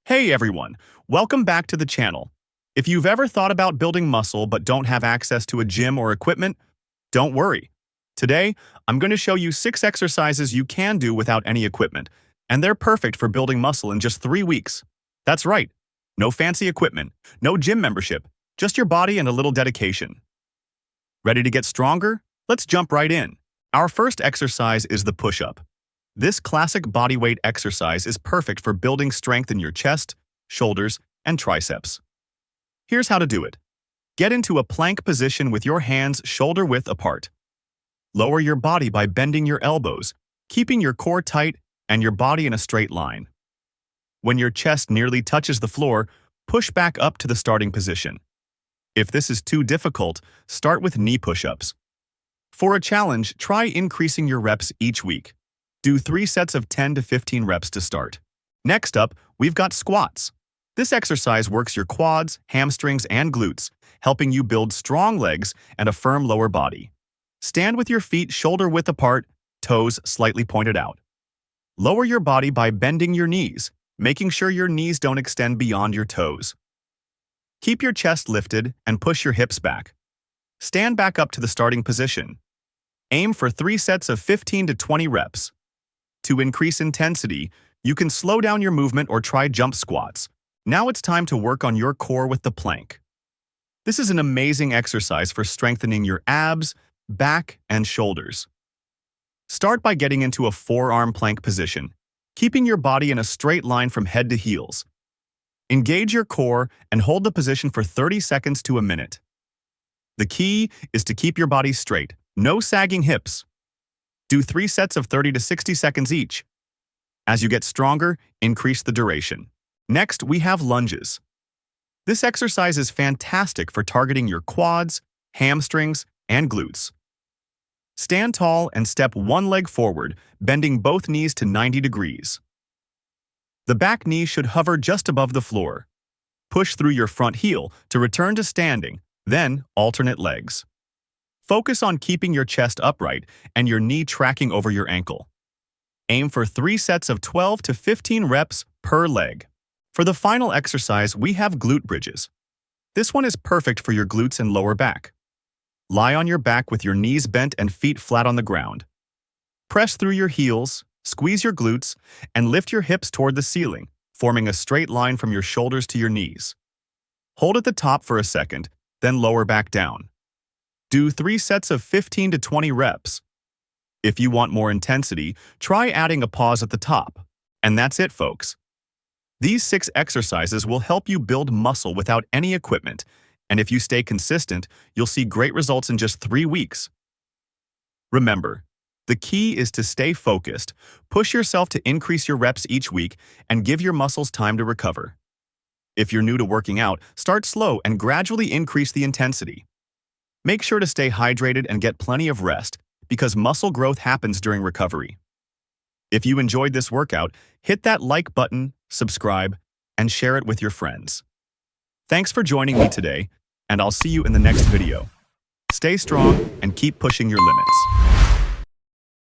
Hey everyone, welcome back to the channel. If you've ever thought about building muscle but don't have access to a gym or equipment, don't worry. Today, I'm going to show you 6 exercises you can do without any equipment, and they're perfect for building muscle in just 3 weeks. That's right, no fancy equipment, no gym membership, just your body and a little dedication. Ready to get stronger? Let's jump right in. Our first exercise is the push-up. This classic bodyweight exercise is perfect for building strength in your chest, shoulders, and triceps. Here's how to do it. Get into a plank position with your hands shoulder-width apart. Lower your body by bending your elbows, keeping your core tight and your body in a straight line. When your chest nearly touches the floor, push back up to the starting position. If this is too difficult, start with knee push-ups. For a challenge, try increasing your reps each week. Do 3 sets of 10 to 15 reps to start. Next up, we've got squats. This exercise works your quads, hamstrings, and glutes, helping you build strong legs and a firm lower body. Stand with your feet shoulder-width apart, toes slightly pointed out. Lower your body by bending your knees, making sure your knees don't extend beyond your toes. Keep your chest lifted and push your hips back. Stand back up to the starting position. Aim for 3 sets of 15 to 20 reps. To increase intensity, you can slow down your movement or try jump squats. Now it's time to work on your core with the plank. This is an amazing exercise for strengthening your abs, back, and shoulders. Start by getting into a forearm plank position, keeping your body in a straight line from head to heels. Engage your core and hold the position for 30 seconds to a minute. The key is to keep your body straight, no sagging hips. Do 3 sets of 30 to 60 seconds each. As you get stronger, increase the duration. Next, we have lunges. This exercise is fantastic for targeting your quads, hamstrings, and glutes. Stand tall and step one leg forward, bending both knees to 90 degrees. The back knee should hover just above the floor. Push through your front heel to return to standing, then alternate legs. Focus on keeping your chest upright and your knee tracking over your ankle. Aim for 3 sets of 12 to 15 reps per leg. For the final exercise, we have glute bridges. This one is perfect for your glutes and lower back. Lie on your back with your knees bent and feet flat on the ground. Press through your heels, squeeze your glutes, and lift your hips toward the ceiling, forming a straight line from your shoulders to your knees. Hold at the top for a second, then lower back down. Do 3 sets of 15 to 20 reps. If you want more intensity, try adding a pause at the top. And that's it, folks. These 6 exercises will help you build muscle without any equipment, and if you stay consistent, you'll see great results in just 3 weeks. Remember, the key is to stay focused, push yourself to increase your reps each week, and give your muscles time to recover. If you're new to working out, start slow and gradually increase the intensity. Make sure to stay hydrated and get plenty of rest, because muscle growth happens during recovery. If you enjoyed this workout, hit that like button, subscribe, and share it with your friends. Thanks for joining me today, and I'll see you in the next video. Stay strong and keep pushing your limits.